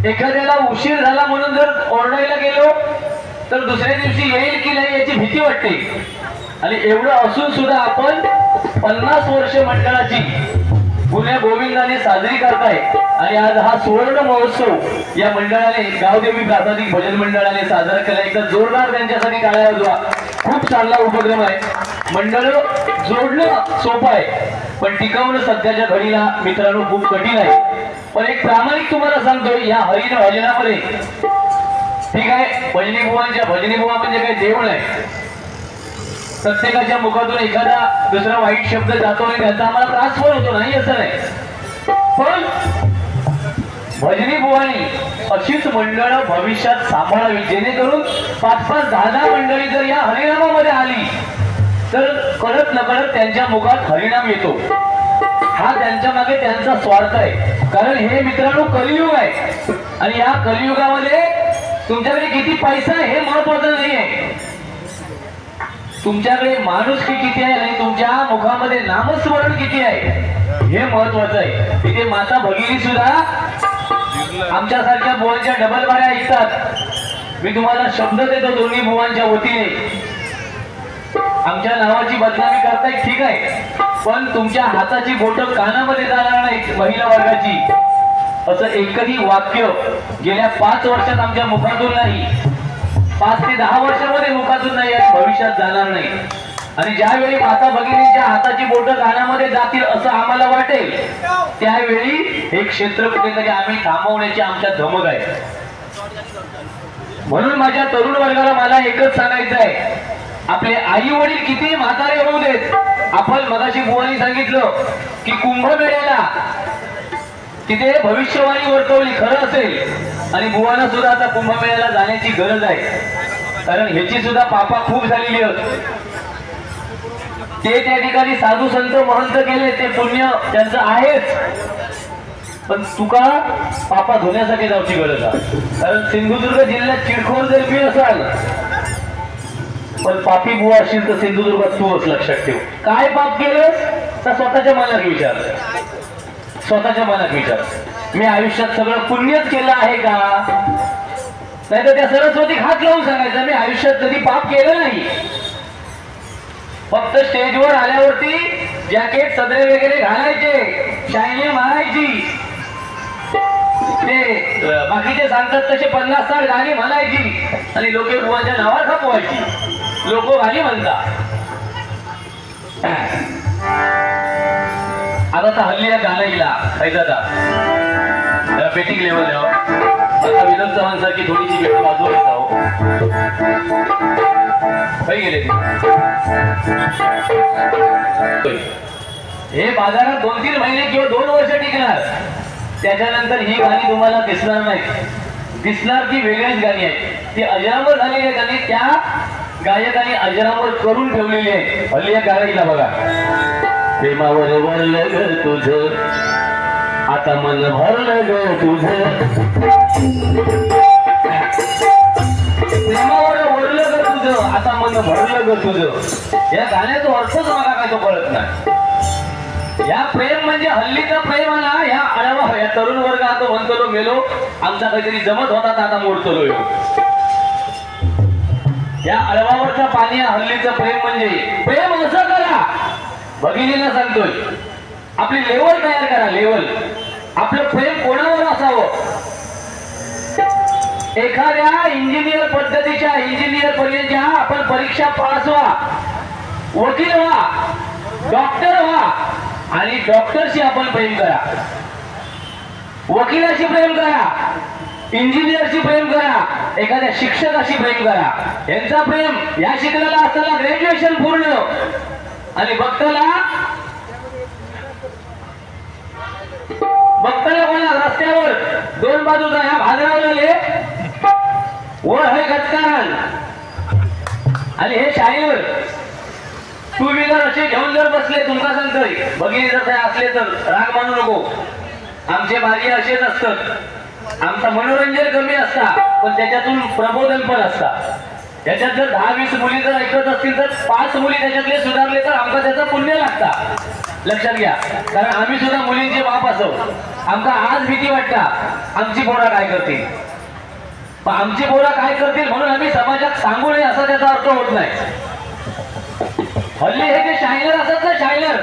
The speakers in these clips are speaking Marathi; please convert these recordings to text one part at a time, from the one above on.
एखाद्याला उशीर झाला म्हणून जर ओरडायला गेलो तर दुसऱ्या दिवशी येईल की नाही याची भीती वाटते। आणि एवढं असून सुद्धा आपण 50 वर्ष मंडळाची पुण्या गोविंदाने साजरी करताय। आणि आज हा सुवर्ण महोत्सव या मंडळाने गावदेवी प्रातिनिधिक भजन मंडळाने साजरा केला। एकदा जोरदार त्यांच्यासाठी टाळ्या वाजवा। खूप चांगला उपक्रम आहे। मंडळ जोडणं सोपं आहे पण टिकवणं सध्याच्या घडीला मित्रांनो खूप कठीण आहे। पण एक प्रामाणिक तुम्हाला सांगतो, या हरिण भजनामध्ये ठीक आहे, भजनी बुवा म्हणजे काही देव नाही। प्रत्येकाच्या मुखातून एखादा दुसरा वाईट शब्द जातो आणि त्याचा आम्हाला त्रास पण होतो, नाही असं नाही। पण भजनी बुवानी अशीच मंडळ भविष्यात सांभाळावी जेणेकरून 5-5, 10-10 मंडळी जर या हरिनामामध्ये आली तर कळत नकळत त्यांच्या मुखात हरिनाम येतो। हा त्यांच्या मागे त्यांचा स्वार्थ आहे। कारण हे मित्रांनो कलियुग आहे आणि या कलियुगामध्ये तुमच्याकडे किती पैसा आहे हे महत्वाचं नाही आहे, तुमच्याकडे माणुसकी किती आहे आणि तुमच्या मुखामध्ये नामस्मरण किती आहे हे महत्वाचं आहे। तिथे माता भगिनी सुद्धा आमच्यासारख्या बुवांच्या डबल बाऱ्या ऐकतात। मी तुम्हाला शब्द देतो दोन्ही बुवांच्या वतीने, आमच्या नावाची बदनामी करताय ठीक आहे पण तुमच्या हाताची बोटं कानामध्ये जाणार नाहीत महिला वर्गाची, असं एकही वाक्य गेल्या 5 वर्षात आमच्या मुखातून नाही, 5 ते 10 वर्षामध्ये मुखातून नाही आणि भविष्यात जाणार नाही। आणि ज्यावेळी माता भगिनींच्या हाताची बोटं कानामध्ये जातील असं आम्हाला वाटेल त्यावेळी हे क्षेत्र कुठेतरी आम्ही थांबवण्याची आमच्या धमक आहे। म्हणून माझ्या तरुण वर्गाला मला एकच सांगायचं आहे, आपले आई वडील किती म्हातारे होऊ देत, आपण मगाशी बुवानी सांगितलं की कुंभमेळ्याला तिथे भविष्यवाणी वर्तवली खरं असेल आणि बुवांना सुद्धा आता कुंभमेळ्याला जाण्याची गरज आहे। कारण ह्याची सुद्धा पापा खूप झालेली आहेत। ते त्या ठिकाणी साधू संत महंत गेले ते पुण्य त्यांचं आहेच, पण तुका पापा धुण्यासाठी जाऊची गरज आहे। कारण सिंधुदुर्ग जिल्ह्यात चिडखोर जर मी असाल पण पापी बुवा असेल तर सिंधुदुर्गात तू असं लक्षात ठेव। काय पाप केलंस तर स्वतःच्या मनात विचार, स्वतःच्या मनात विचार, मी आयुष्यात सगळं पुण्यच केलं आहे का? नाही तर त्या सरस्वती हात लावून सांगायचं मी आयुष्यात कधी पाप केलं नाही। फक्त स्टेजवर आल्यावरती जॅकेट सदरे वगैरे घालायचे, शायनी मारायची, ते बाकीचे सांगतात तसे 50-60 गाणी म्हणायची आणि लोके बुवांच्या नावावर खपवायची। लोक गाणी म्हणतात। आता तर हल्ली या गाण्याला खायचा बेटिंग लेवल आता विनोद चव्हाण सारखी थोडीशी वेळ बाजूला येत आहो गेले हे बाजारात 2-3 महिने किंवा 2 वर्ष टिकणार, त्याच्यानंतर ही गाणी तुम्हाला दिसणार नाही, दिसणार ती वेगळीच गाणी आहेत। ती अजरामर झालेली आहेत आणि त्या गायकांनी अजरामर करून ठेवलेली आहे। हल्ली या गाण्याला बघा, प्रेमावर वळलं ग तुझं आता मन भरलं ग तुझं, प्रेमावर वळलं ग तुझं आता मन भरलं ग तुझं, या गाण्याचा अर्थच मला काय तो कळत नाही। या प्रेम म्हणजे हल्लीचा प्रेम ना, या आळवा या तरुण वर्ग आता म्हणतो गेलो आमचा काहीतरी जमत होता आता मोडतो या अळवावरचा पाणी हल्लीचं प्रेम म्हणजे प्रेम असं करा, भगिनीला सांगतोय आपली लेवल तयार करा, लेवल आपलं प्रेम कोणावर असावं। एखाद्या इंजिनियर पद्धतीच्या इंजिनियर पर्यंतच्या आपण परीक्षा पास व्हा, वकील व्हा, डॉक्टर व्हा आणि डॉक्टरशी आपण प्रेम करा, वकिलाशी प्रेम करा, इंजिनियरशी प्रेम करा, एखाद्या शिक्षकाशी प्रेम करा। यांचा प्रेम या शिकलेला असताना ग्रॅज्युएशन पूर्ण आणि बघताना कोणा रस्त्यावर 2 बाजूचा ह्या भाजरावलेले वर हे गचकारण आणि हे शाहीवर 2 व्हीलर असे घेऊन जर बसले, तुमका सांगतोय भगिनी जर काय असले तर राग मानू नको, आमचे भाग्य असेच असतात, आमचा मनोरंजन कमी असता पण त्याच्यातून प्रबोधन पण असतं। त्याच्यात जर 10-20 मुली जर ऐकत असतील तर 5 मुली त्याच्यातले सुधारले तर आमचा त्याचा पुण्य लागता। लक्षात घ्या, कारण आम्ही सुद्धा मुलींचे बाप असो, आमका आज भीती वाटता आमची पोरं काय करतील, पण आमची पोरं काय करतील म्हणून आम्ही समाजात सांगू नये असा त्याचा अर्थ होत नाही. हल्ली हे जे शायनर असतात ना, शायनर,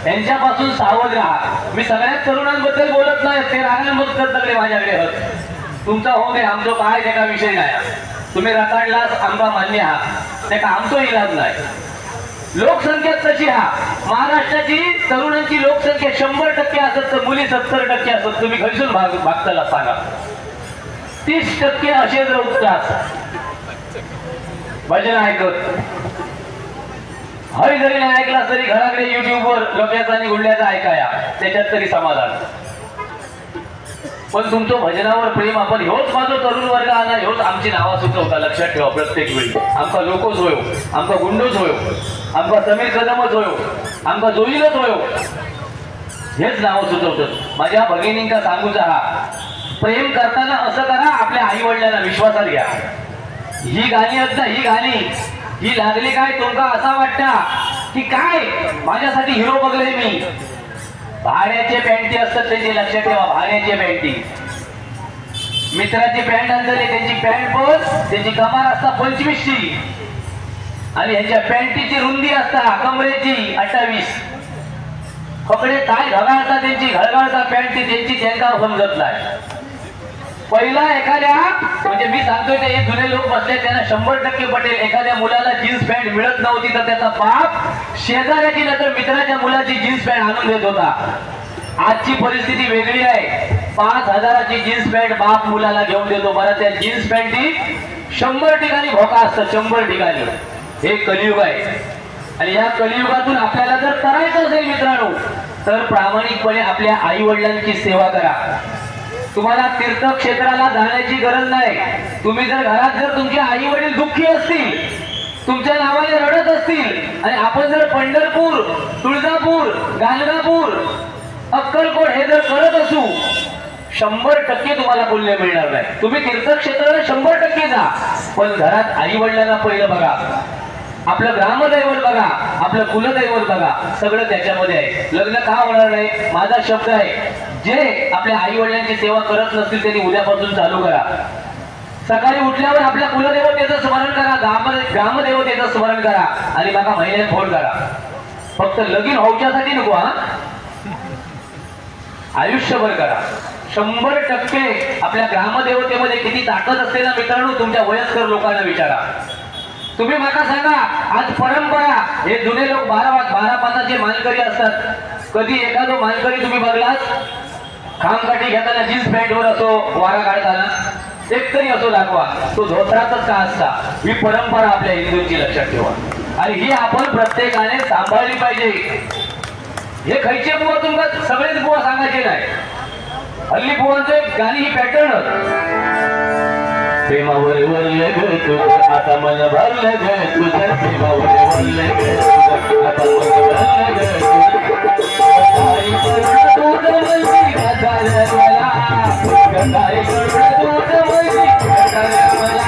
त्यांच्यापासून सावध राहा. मी सगळ्याच तरुणांबद्दल बोलत नाही, ते रागांबद्दल सगळे माझ्याकडे होत. तुमचा हो दे, आमचो काय त्याचा विषय नाही. तुम्ही रकाडलास आमका मान्य आहात, त्याचा आमचो इलाज नाही. लोकसंख्या तशी हा महाराष्ट्राची तरुणांची लोकसंख्या 100% असत तर मुली 70% असत. तुम्ही घरसून भागताला सांगा. 30% असेच उठतात भजन ऐकत. हरी जरी नाही ऐकला तरी घराकडे युट्यूबवर लोक्याचा आणि गुंड्याचा ऐकाया, त्याच्यात तरी समाधान. पण तुमचं भजनावर प्रेम, आपण ह्योच माझं तरुण वर्ग आला, ह्योच आमची नावा सुचवता. लक्षात ठेवा, प्रत्येक वेळी आमका लोकोच होयो, आमका गुंडोच होयो, आमका समीर कदमच होयो, आमका जोईलच होयो, हेच नाव सुचवतात. माझ्या भगिनींका सांगूचा हा, प्रेम करताना असं करा, आपल्या आई वडिलांना विश्वासात घ्या. ही गाणी आहेत ना, ही गाणी ही लागली काय तुमका असा वाटता की काय माझ्यासाठी हिरो बघले मी. भाड्याचे पॅन्टी असतात त्यांची, लक्षात ठेवा, भाड्याचे पॅन्टी. मित्राची पॅन्ट आणलेली, त्यांची पॅन्ट पण त्यांची कमार असता 25ची आणि ह्याच्या पॅन्टीची रुंदी असता कमरेची 28. कपडे काय घालता त्यांची, घळघळता पॅन्टी त्यांची, त्यांना समजत नाही. पहिला एखाद्या, म्हणजे मी सांगतोय ते हे जुने लोक बसले त्यांना 100% पटेल. एखाद्या मुलाला जीन्स पॅन्ट मिळत नव्हती तर त्याचा बाप शेजाऱ्याची नंतर मित्राच्या मुलाची जीन्स पॅन्ट आणून देत होता. आजची परिस्थिती वेगळी आहे. 5,000ची जीन्स पॅन्ट बाप मुलाला घेऊन देतो. बरं, त्या जीन्स पॅन्टी 100 ठिकाणी भोका असतं, 100 ठिकाणी. हे कलियुग आहे आणि या कलियुगातून आपल्याला जर करायचं असेल मित्रांनो, तर प्रामाणिकपणे आपल्या आई वडिलांची सेवा करा. तुम्हाला तीर्थक्षेत्राला जाण्याची गरज नाही. तुम्ही जर घरात जर तुमचे आई वडील दुःखी असतील, तुमच्या नावाने रडत असतील आणि आपण जर पंढरपूर, तुळजापूर, गाणगापूर, अक्कलकोट हे जर करत असू, 100% तुम्हाला पुण्य मिळणार नाही. तुम्ही तीर्थक्षेत्राला 100% जा, पण घरात आई वडिलांना पहिलं बघा, आपलं ग्रामदैवत बघा, आपलं कुलदैवत बघा, सगळं त्याच्यामध्ये आहे. लग्न का होणार नाही? माझा शब्द आहे, जे आपल्या आई वडिलांची सेवा करत नसतील त्यांनी उद्यापासून चालू करा. सकाळी उठल्यावर आपल्या कुलदेवतेचं स्मरण करा, ग्रामदेवतेचं स्मरण करा आणि बघा महिन्यात फोन करा. फक्त लगीन होऊच्यासाठी नको हा, आयुष्यभर करा. 100% आपल्या ग्रामदेवतेमध्ये किती ताकद असते ना मित्रांनो, तुमच्या वयस्कर लोकांना विचारा. तुम्ही मला सांगा, आज परंपरा, हे जुने लोक 12-5चे मानकरी असतात. कधी एखादो मानकरी तुम्ही बघलास खामकाठी घेताना जीन्स पॅन्टवर असो, वारा काढताना एक तरी असो दाखवा, तो धोत्रातच का असता. ही परंपरा आपल्या हिंदूंची, लक्षात ठेवा. आणि ही आपण प्रत्येकाने सांभाळली पाहिजे. हे खैचे बुवा तुमका सगळेच बुवा सांगायचे नाही. हल्ली बुवांचं एक गाणी ही पॅटर्न, प्रेमावर वरले ग तुझं आता मन भरलं ग तुझं, प्रेमावर वरले ग तुझं आता मन भरलं ग तुझं. काय करुण तुझं वैरी गजाला मला, काय करुण तुझं वैरी गजाला मला.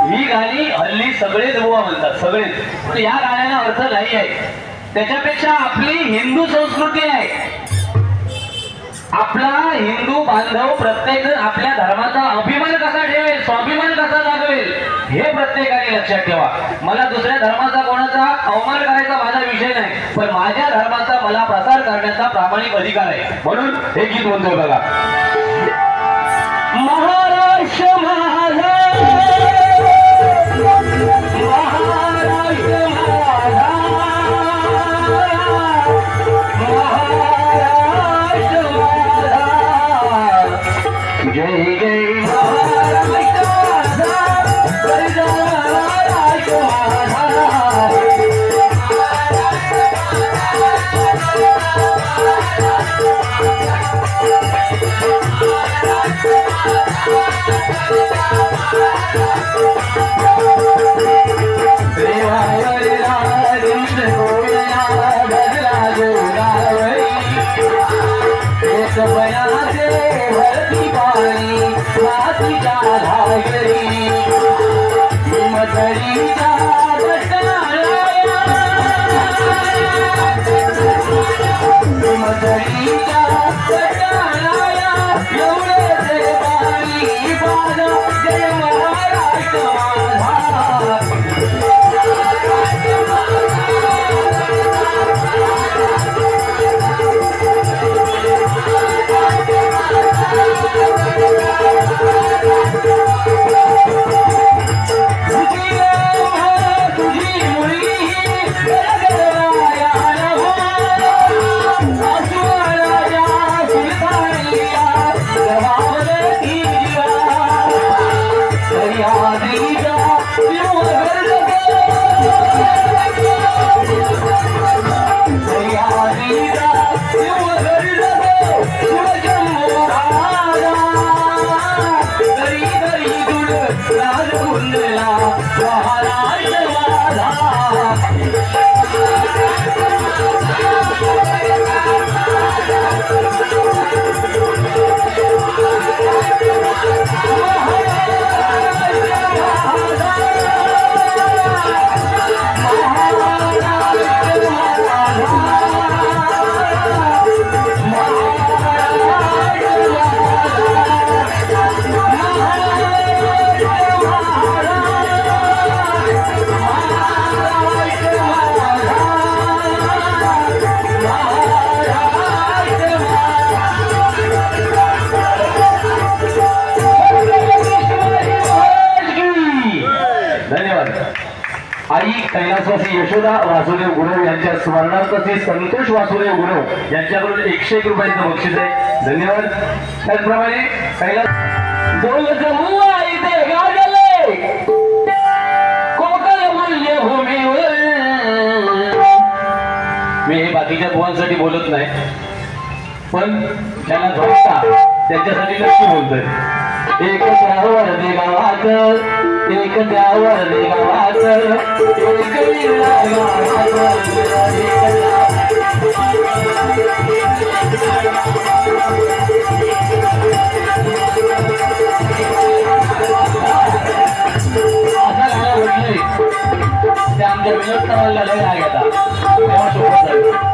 ही गाणी हल्ली सगळेच बुवा म्हणतात, सगळेच. पण या गाण्याला अर्थ नाही आहे. त्याच्यापेक्षा आपली हिंदू संस्कृती आहे. आपला हिंदू बांधव प्रत्येक आपल्या धर्माचा अभिमान कसा ठेवेल, स्वाभिमान कसा दाखवेल, हे प्रत्येकाने लक्षात ठेवा. मला दुसऱ्या धर्माचा कोणाचा अवमान करायचा माझा विषय नाही, पण माझ्या धर्माचा मला प्रसार करण्याचा प्रामाणिक अधिकार आहे. म्हणून हे गीत म्हणतोय बघा. महाराष्ट्र माझा, महाराष्ट्र माझा, महाराष्ट्र माझा, जय जय महाराष्ट्र माझा, जय जय महाराष्ट्र माझा. कैलासवासी यशोदा वासुदेव गुरव यांच्या स्मरणार्थी संतोष वासुदेव गुरव यांच्याकडून 101 रुपयांचं बक्षीस आहे. धन्यवाद. त्याचप्रमाणे कैलास दोल जमुआ इथे गाजले कोकण मूल्य भूमीवर. मी हे बाकीच्या बुवांसाठी बोलत नाही, पण ज्यांना झोपता त्यांच्यासाठी नक्की बोलतोय. एक त्यावर दे गावात, एक त्यावर दे गावात, एक लीला गावात, असा गाणं म्हटलंय ते आमच्या विनोद तवाला लय राग येता तेव्हा सोबत झालं.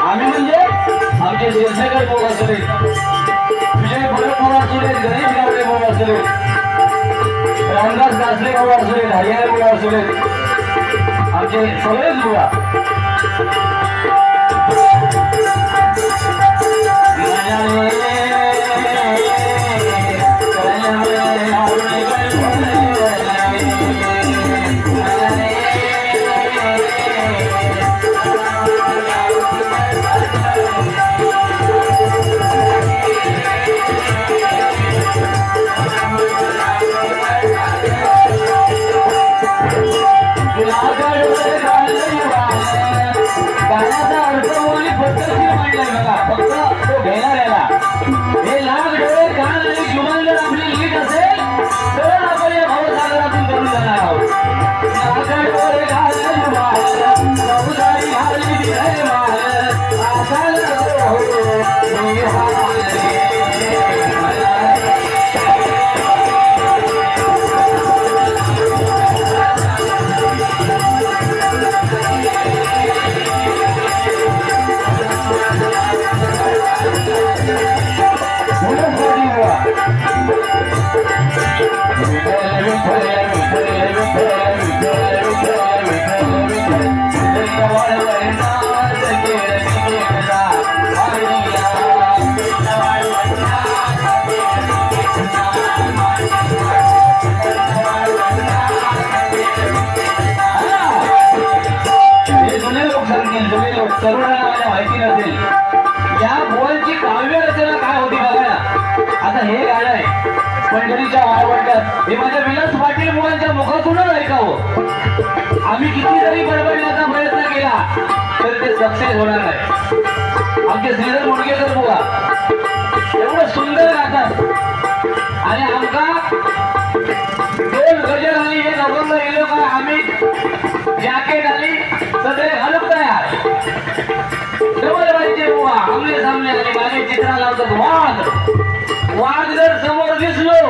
आम्ही म्हणजे आमचे शिरसेकर भाऊ असले, विजय भरत भाऊ असले, गणेश गावडे भाऊ असले, रामदास दासले भाऊ असले, हरियाणा भाऊ असले, आमचे सगळेच बुवा तरुणांना माहिती नसेल या बुवांची काव्य रचना काय होती बघा ना. आता हे गाणं आहे पंढरीच्या वाळवंटात, हे माझ्या विलास पाटील बुवांच्या मुखातूनच ऐकावं. आम्ही किती जरी बडबडण्याचा प्रयत्न केला तर ते सक्सेस होणार नाही. आमचे श्रीधर मुडगेकर बुवा एवढं सुंदर गातात आणि आमका 2 गजल आणि 1 अभंग गेलो का आम्ही जॅकेट आणि सगळे घालून तयार डबल पाहिजे बुवा. आमने सामने आणि मागे चित्रा लावतात. वाघ जर समोर दिसलो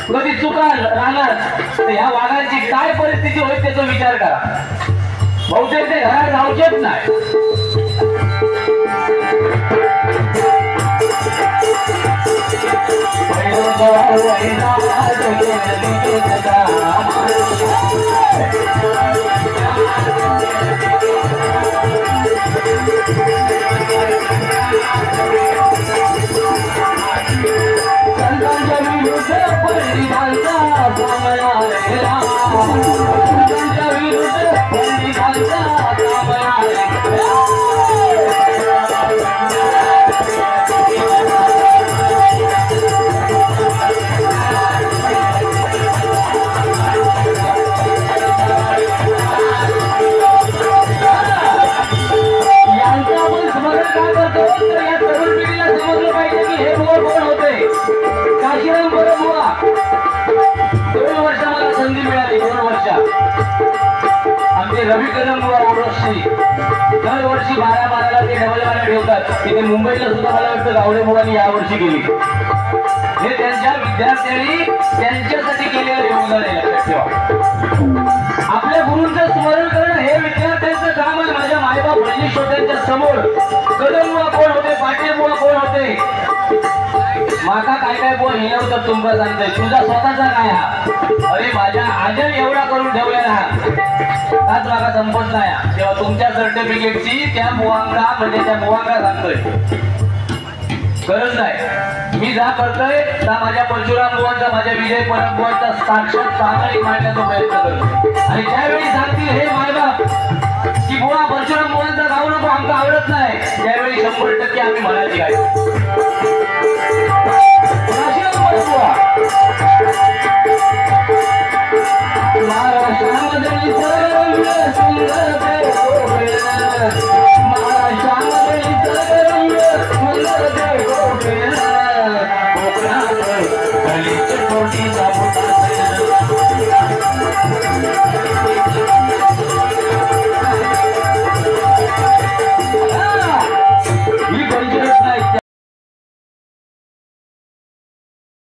कधी चुकाल राहणार तर ह्या वाघांची काय परिस्थिती होईल त्याचा विचार करा. बहुतेक ते घरात जाऊचेच नाही. रवी कदम दरवर्षी 12-12ला ते डबल वाला ठेवतात. तिथे मुंबईला सुद्धा मला वाटतं गावडे मुलांनी यावर्षी केली. हे त्यांच्या विद्यार्थ्यांनी त्यांच्यासाठी केलेलं योगदान आहे, लक्षात ठेवा. आपल्या गुरूंचं स्मरण करणं हे विद्यार्थ्यांचं काम आहे. माझ्या मायबाप बहिणी श्रोत्यांच्या समोर कदम बुवा कोण होते, पाटील बुवा कोण होते, माका काय काय बुवा हिलवतात तुमका सांगतोय. तुझा स्वतःचा काय हा? अरे माझ्या आजन एवढा करून ठेवलेला हा आज माका संपत नाही. तेव्हा तुमच्या सर्टिफिकेटची त्या मुवांगा म्हणजे त्या मुवांगा सांगतोय गरज नाही. मी जा करतोय त्या माझ्या परशुराम बुवांचा, माझ्या विजय परब बुवांचा साक्षात प्रामाणिक मांडण्याचा प्रयत्न करतो. आणि ज्यावेळी सांगतील हे मायबाप की बुवा परशुराम बुवांचा गाऊ नको आमका आवडत नाही, त्यावेळी 100% आम्ही म्हणायची काय महाराष्ट्रामध्ये